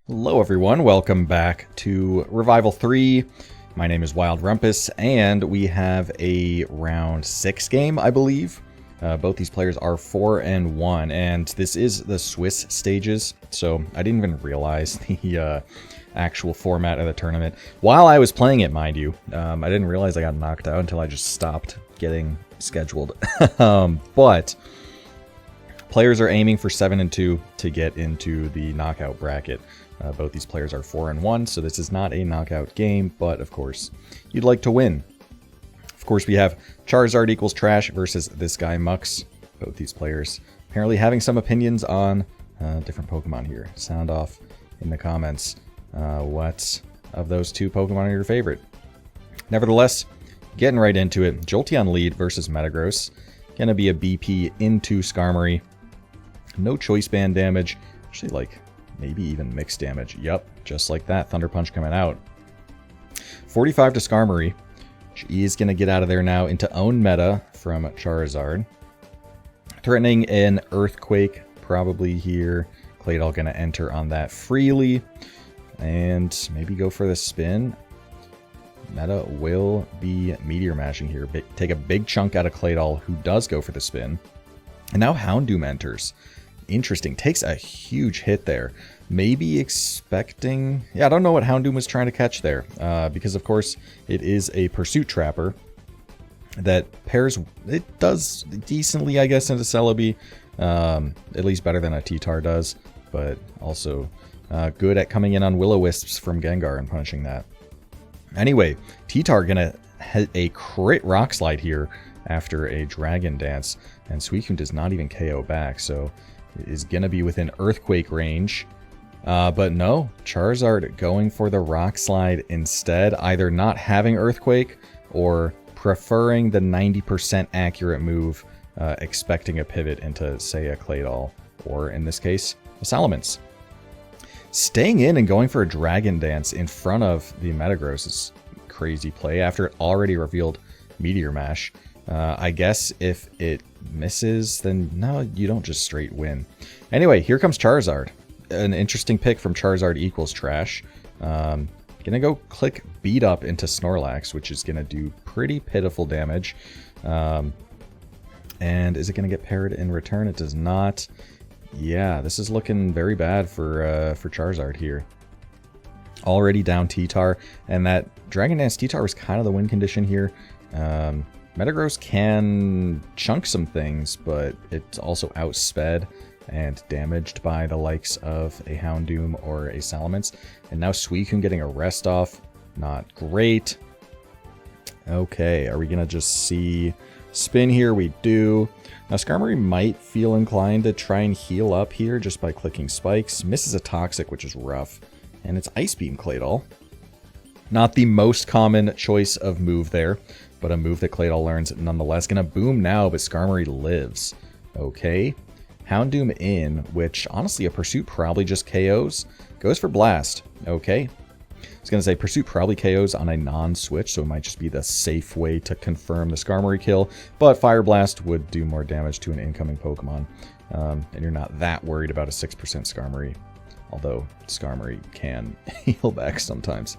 Hello everyone, welcome back to Revival 3. My name is Wild Rumpus, and we have a round 6 game, I believe. Both these players are 4-1, and this is the Swiss stages, so I didn't even realize the actual format of the tournament. While I was playing it, mind you, I didn't realize I got knocked out until I just stopped getting scheduled. But players are aiming for 7-2 to get into the knockout bracket. Both these players are 4-1, so this is not a knockout game, but of course, you'd like to win. Of course, we have Charizard equals trash versus ThisGuyMuks. Both these players apparently having some opinions on different Pokemon here. Sound off in the comments. What of those two Pokemon are your favorite? Nevertheless, getting right into it, Jolteon lead versus Metagross. Gonna be a BP into Skarmory. No choice band damage. Actually, like, maybe even mixed damage. Yep, just like that. Thunder Punch coming out. 45 to Skarmory. She is going to get out of there now into own meta from Charizard. Threatening an Earthquake probably here. Claydol going to enter on that freely. And maybe go for the spin. Meta will be Meteor Mashing here. Take a big chunk out of Claydol, who does go for the spin. And now Houndoom enters. Interesting. Takes a huge hit there. Maybe expecting... Yeah, I don't know what Houndoom was trying to catch there. Because, of course, it is a Pursuit Trapper that pairs... It does decently, I guess, into Celebi. At least better than a T-Tar does. But also good at coming in on Will-O-Wisps from Gengar and punishing that. Anyway, T-Tar gonna hit a crit Rock Slide here after a Dragon Dance. And Suicune does not even KO back, so... is going to be within Earthquake range. But no, Charizard going for the Rock Slide instead, either not having Earthquake or preferring the 90% accurate move, expecting a pivot into, say, a Claydol, or in this case, a Salamence. Staying in and going for a Dragon Dance in front of the Metagross is crazy play after it already revealed Meteor Mash. I guess if it misses, then no, you don't just straight win. Anyway, here comes Charizard. An interesting pick from Charizard equals trash. Gonna go click Beat Up into Snorlax, which is gonna do pretty pitiful damage. And is it gonna get parried in return? It does not. Yeah, this is looking very bad for Charizard here. Already down T-Tar, and that Dragon Dance T-Tar was kind of the win condition here. Metagross can chunk some things, but it's also outsped and damaged by the likes of a Houndoom or a Salamence. And now Suicune getting a rest off. Not great. Okay, are we going to just see spin here? We do. Now Skarmory might feel inclined to try and heal up here just by clicking Spikes. Misses a Toxic, which is rough. And it's Ice Beam Claydol. Not the most common choice of move there, but a move that Claydol learns nonetheless. Gonna boom now, but Skarmory lives. Okay. Houndoom in, which honestly a Pursuit probably just KOs. Goes for Blast. Okay. I was gonna say Pursuit probably KOs on a non-switch, so it might just be the safe way to confirm the Skarmory kill, but Fire Blast would do more damage to an incoming Pokemon. And you're not that worried about a 6% Skarmory, although Skarmory can heal back sometimes.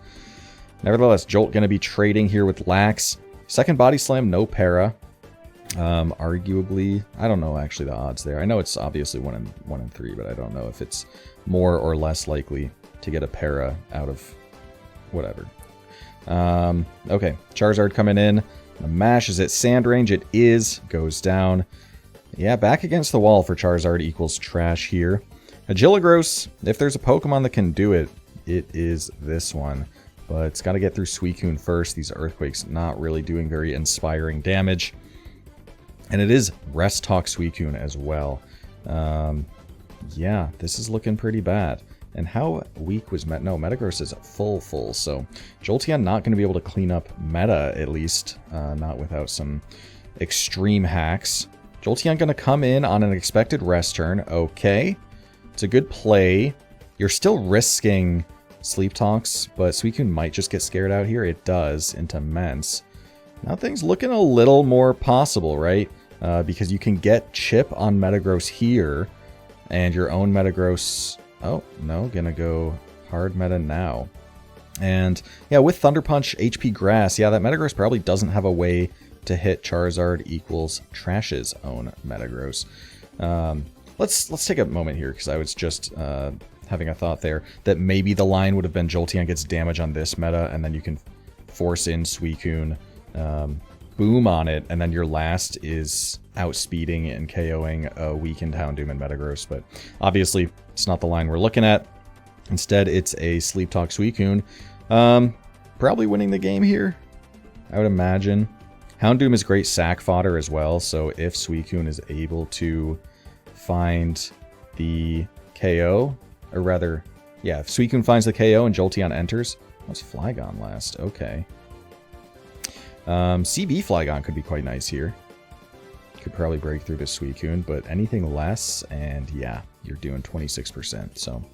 Nevertheless, Jolt going to be trading here with Lax. Second Body Slam, no para. Arguably, I don't know actually the odds there. I know it's obviously 1 in 3, but I don't know if it's more or less likely to get a para out of whatever. Okay, Charizard coming in. The mash is at Sand Range. It is. Goes down. Yeah, back against the wall for Charizard equals trash here. Agilagross, if there's a Pokemon that can do it, it is this one. But it's got to get through Suicune first. These Earthquakes not really doing very inspiring damage. And it is Rest Talk Suicune as well. Yeah, this is looking pretty bad. And how weak was Metagross is full. So Jolteon not going to be able to clean up meta, at least. Not without some extreme hacks. Jolteon going to come in on an expected rest turn. Okay. It's a good play. You're still risking Sleep Talks, but Suicune might just get scared out here. It does, into Mence. Now things looking a little more possible, right? Because you can get Chip on Metagross here, and your own Metagross... Oh, no, gonna go Hard meta now. And yeah, with Thunder Punch, HP Grass, yeah, that Metagross probably doesn't have a way to hit Charizard equals Trash's own Metagross. Let's take a moment here, because I was just having a thought there that maybe the line would have been Jolteon gets damage on this meta, and then you can force in Suicune, boom on it, and then your last is outspeeding and KOing a weakened Houndoom and Metagross. But obviously, it's not the line we're looking at. Instead, it's a Sleep Talk Suicune. Probably winning the game here, I would imagine. Houndoom is great sack fodder as well, so if Suicune is able to find the KO, or rather, yeah, if Suicune finds the KO and Jolteon enters, what's Flygon last? Okay. CB Flygon could be quite nice here. Could probably break through to Suicune, but anything less, and yeah, you're doing 26%. So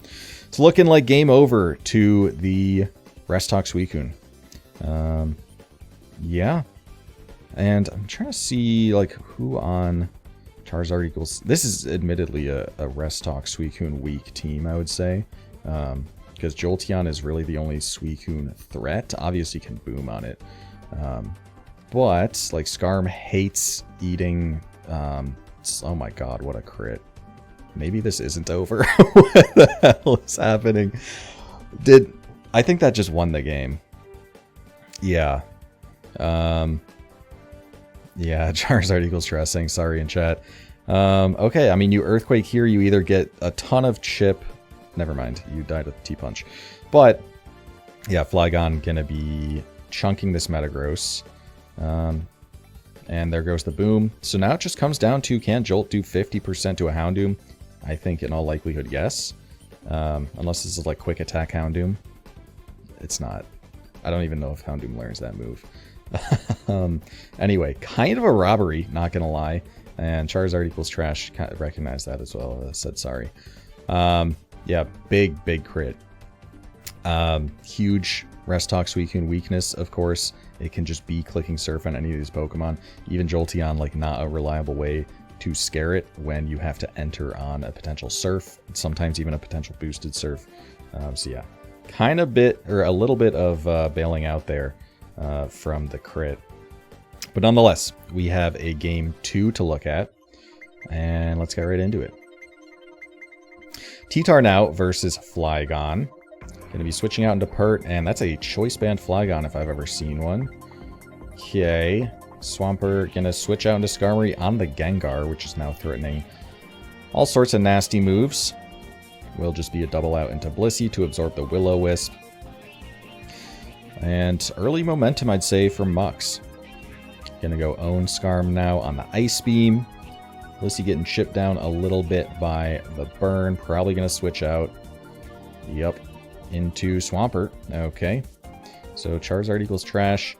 it's looking like game over to the Rest Talk Suicune. Yeah. And I'm trying to see like who on Charizard equals... This is admittedly a Rest Talk Suicune weak team, I would say. Because Jolteon is really the only Suicune threat. Obviously you can boom on it. But, like, Skarm hates eating... oh my god, what a crit. Maybe this isn't over. What the hell is happening? I think that just won the game. Yeah. Yeah, Charizard equals stressing. Sorry in chat. Okay, I mean, you Earthquake here, you either get a ton of chip... Never mind, you died with T-Punch. But, yeah, Flygon gonna be chunking this Metagross. And there goes the boom. So now it just comes down to, can Jolt do 50% to a Houndoom? I think in all likelihood, yes. Unless this is like quick attack Houndoom. It's not. I don't even know if Houndoom learns that move. Anyway, kind of a robbery, not gonna lie. And Charizard equals trash, recognize that as well, said sorry. Yeah, big crit. Huge Rest Talk Suicune weakness, of course. It can just be clicking Surf on any of these Pokemon. Even Jolteon, like, not a reliable way to scare it when you have to enter on a potential Surf, sometimes even a potential boosted Surf. So yeah, kind of a little bit of bailing out there from the crit. But nonetheless, we have a game 2 to look at, and let's get right into it. T-Tar now versus Flygon. Going to be switching out into Pert, and that's a Choice Band Flygon if I've ever seen one. Okay. Swampert going to switch out into Skarmory on the Gengar, which is now threatening all sorts of nasty moves. Will just be a double out into Blissey to absorb the Will-O-Wisp. And early momentum, I'd say, for Mux. Going to go own Skarm now on the Ice Beam. Blissey getting chipped down a little bit by the burn. Probably going to switch out. Yep. Into Swampert. Okay. So Charizard equals trash.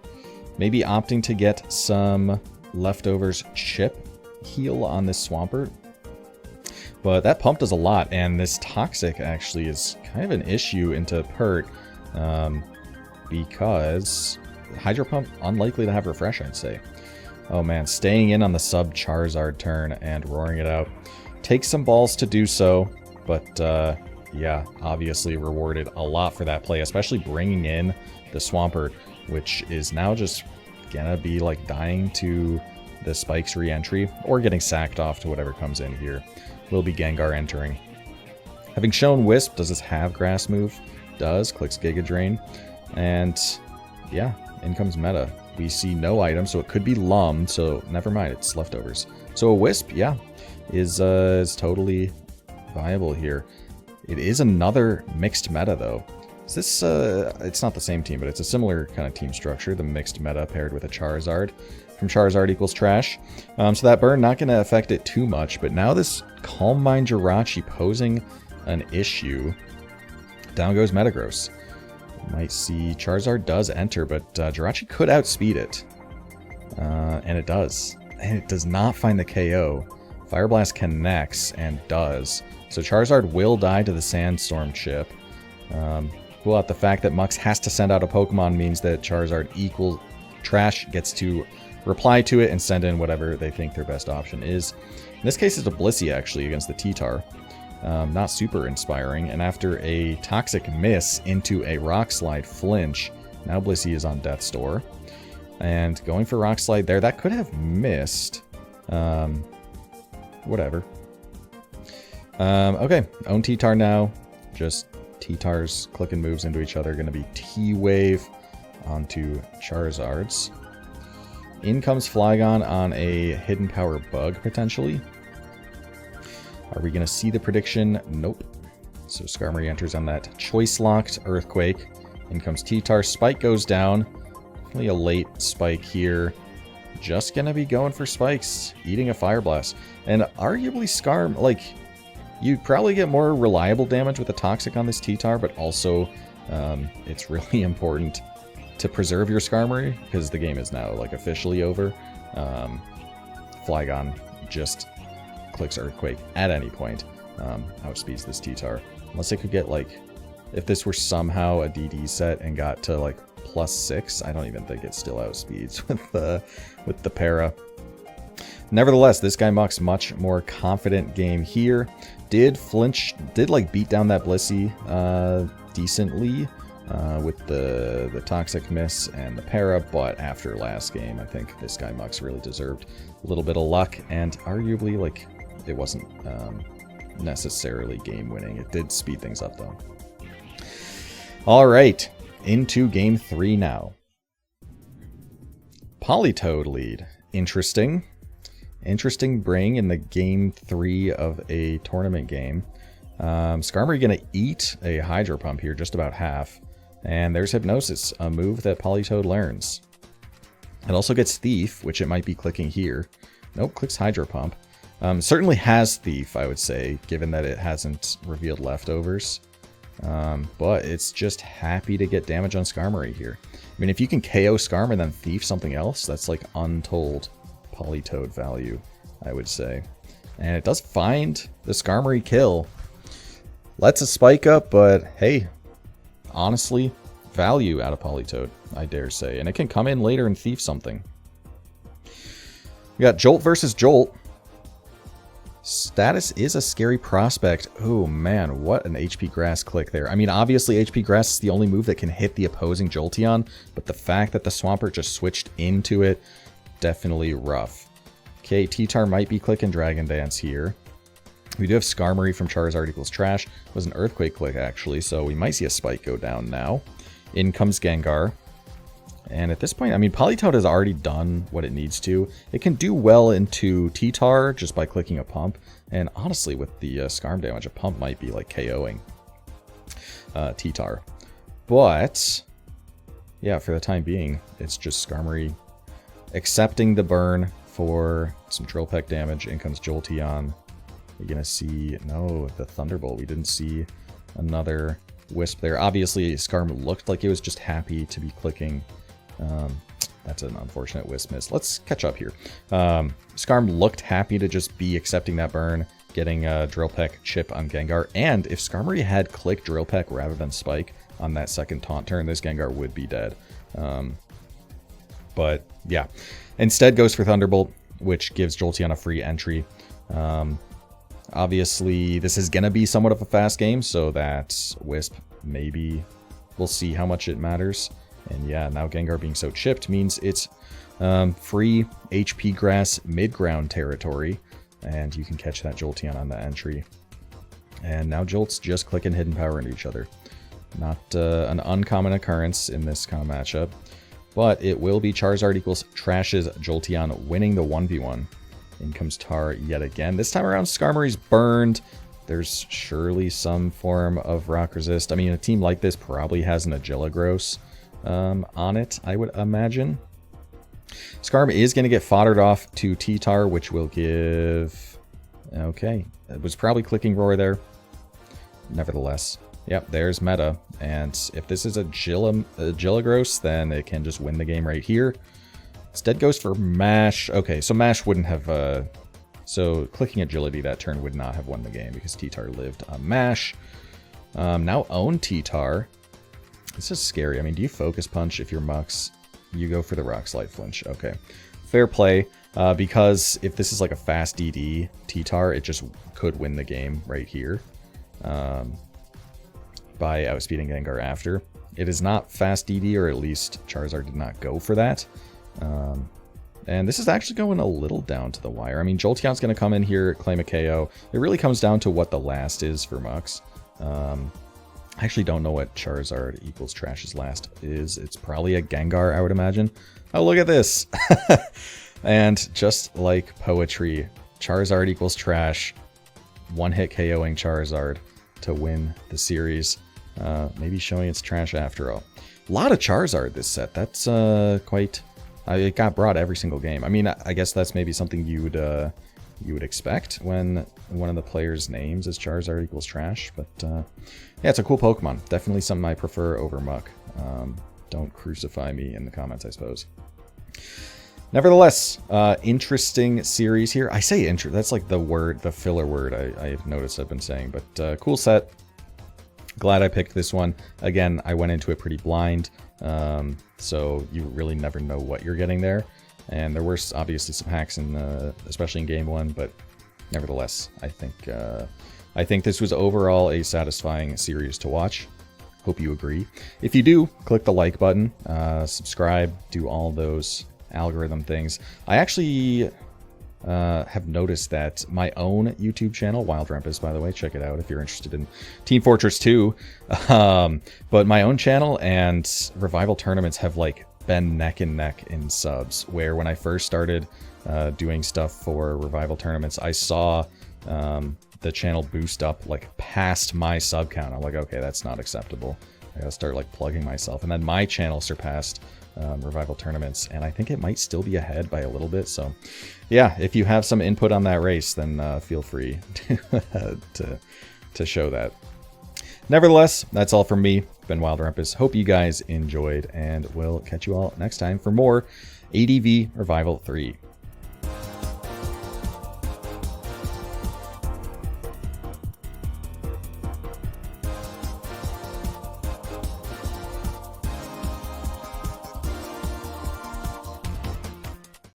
Maybe opting to get some leftovers chip heal on this Swampert. But that pump does a lot, and this Toxic actually is kind of an issue into Pert. Because Hydro Pump, unlikely to have Refresh, I'd say. Oh man, staying in on the sub Charizard turn and roaring it out. Takes some balls to do so, but yeah, obviously rewarded a lot for that play, especially bringing in the Swampert, which is now just gonna be like dying to the Spike's re-entry, or getting sacked off to whatever comes in here. Will be Gengar entering. Having shown Wisp, does this have Grass move? Does, clicks Giga Drain, and yeah, in comes Meta. We see no item, so it could be Lum, so never mind, it's leftovers. So a Wisp, yeah, is totally viable here. It is another mixed meta, though. Is this, it's not the same team, but it's a similar kind of team structure, the mixed meta paired with a Charizard. From Charizard equals trash. So that burn, not going to affect it too much, but now this Calm Mind Jirachi posing an issue. Down goes Metagross. Might see Charizard does enter, but Jirachi could outspeed it. And it does. And it does not find the KO. Fire Blast connects and does. So Charizard will die to the Sandstorm chip. Well, the fact that Mux has to send out a Pokemon means that Charizard equal trash gets to reply to it and send in whatever they think their best option is. In this case, it's a Blissey, actually, against the T-Tar. Not super inspiring. And after a Toxic Miss into a Rock Slide flinch, now Blissey is on Death's Door. And going for Rock Slide there, that could have missed. Whatever. Okay, own T-Tar now. Just T-Tars clicking moves into each other. Going to be T-Wave onto Charizards. In comes Flygon on a Hidden Power Bug, potentially. Are we going to see the prediction? Nope. So Skarmory enters on that Choice-Locked Earthquake. In comes T-Tar. Spike goes down. Definitely a late Spike here. Just going to be going for Spikes. Eating a Fire Blast. And arguably Skarm, like, you'd probably get more reliable damage with a Toxic on this T-Tar, but also it's really important to preserve your Skarmory, because the game is now, like, officially over. Flygon just clicks Earthquake at any point. Outspeeds this T-Tar. Unless it could get, like, if this were somehow a DD set and got to, like, +6, I don't even think it still outspeeds with the para. Nevertheless, ThisGuyMuks much more confident game here. Did like beat down that Blissey decently with the Toxic Miss and the para, but after last game, I think ThisGuyMuks really deserved a little bit of luck, and arguably, like, it wasn't necessarily game-winning. It did speed things up, though. All right, into Game 3 now. Politoed lead. Interesting. Interesting bring in the Game 3 of a tournament game. Skarmory going to eat a Hydro Pump here, just about half. And there's Hypnosis, a move that Politoed learns. It also gets Thief, which it might be clicking here. Nope, clicks Hydro Pump. Certainly has Thief, I would say, given that it hasn't revealed Leftovers. But it's just happy to get damage on Skarmory here. I mean, if you can KO Skarm and then Thief something else, that's like untold Politoed value, I would say. And it does find the Skarmory kill. Lets a Spike up, but hey, honestly, value out of Politoed, I dare say. And it can come in later and Thief something. We got Jolt versus Jolt. Status is a scary prospect. Oh man, what an HP Grass click there. I mean, obviously HP Grass is the only move that can hit the opposing Jolteon, but the fact that the Swampert just switched into it, definitely rough. Okay, T-Tar might be clicking Dragon Dance here. We do have Skarmory from Charizard equals trash. It was an Earthquake click, actually, so we might see a Spike go down now. In comes Gengar. And at this point, I mean, Politoed has already done what it needs to. It can do well into T-Tar just by clicking a Pump. And honestly, with the Skarm damage, a Pump might be like KOing T-Tar. But, yeah, for the time being, it's just Skarmory accepting the burn for some Drill Peck damage. In comes Jolteon. We're going to see, no, the Thunderbolt. We didn't see another Wisp there. Obviously, Skarm looked like it was just happy to be clicking. That's an unfortunate Wisp miss. Let's catch up here. Skarm looked happy to just be accepting that burn, getting a Drill Peck chip on Gengar. And if Skarmory had clicked Drill Peck rather than Spike on that second taunt turn, this Gengar would be dead. But yeah, instead goes for Thunderbolt, which gives Jolteon a free entry. Obviously, this is going to be somewhat of a fast game, so that Wisp, maybe we'll see how much it matters. And yeah, now Gengar being so chipped means it's free HP Grass mid-ground territory, and you can catch that Jolteon on that entry. And now Jolt's just clicking Hidden Power into each other. Not an uncommon occurrence in this kind of matchup, but it will be Charizard equals Trash's Jolteon winning the 1v1. In comes Tar yet again. This time around, Skarmory's burned. There's surely some form of Rock Resist. I mean, a team like this probably has an Agiligros on it, I would imagine. Skarm is going to get foddered off to T-Tar, which will give... Okay, it was probably clicking Roar there. Nevertheless, yep, there's meta. And if this is a Agiligros, then it can just win the game right here. Instead goes for Mash. Okay, so Mash wouldn't have... So clicking Agility that turn would not have won the game because T-Tar lived on Mash. Now own T-Tar. This is scary. I mean, do you Focus Punch if you're Mux? You go for the Rock Slide flinch. Okay. Fair play. Because if this is like a fast DD T-Tar, it just could win the game right here. by outspeeding Gengar after. It is not fast DD, or at least Charizard did not go for that. And this is actually going a little down to the wire. I mean, Jolteon's going to come in here, claim a KO. It really comes down to what the last is for Mux. I actually don't know what Charizard equals Trash's last is. It's probably a Gengar, I would imagine. Oh, look at this! And just like poetry, Charizard equals Trash. One-hit KOing Charizard to win the series. Maybe showing its trash after all. A lot of Charizard this set. That's quite... it got brought every single game. I mean, I guess that's maybe something you would expect when one of the players' names is Charizard equals Trash. But yeah, it's a cool Pokemon. Definitely something I prefer over Muck. Don't crucify me in the comments, I suppose. Nevertheless, interesting series here. I say that's like the filler word I've noticed I've been saying. But cool set. Glad I picked this one. Again, I went into it pretty blind. So you really never know what you're getting there. And there were obviously some hacks, especially in Game 1. But nevertheless, I think this was overall a satisfying series to watch. Hope you agree. If you do, click the like button, subscribe, do all those algorithm things. I actually have noticed that my own YouTube channel, Wild Rumpus, by the way, check it out if you're interested in Team Fortress 2. But my own channel and Revival tournaments have like been neck and neck in subs, where when I first started doing stuff for Revival tournaments, I saw the channel boost up like past my sub count. I'm like, okay, that's not acceptable. I gotta start like plugging myself. And then my channel surpassed Revival tournaments, and I think it might still be ahead by a little bit. So yeah, if you have some input on that race, then feel free to show that. Nevertheless, that's all from me. Been Wild Rumpus. Hope you guys enjoyed, and we'll catch you all next time for more ADV Revival 3.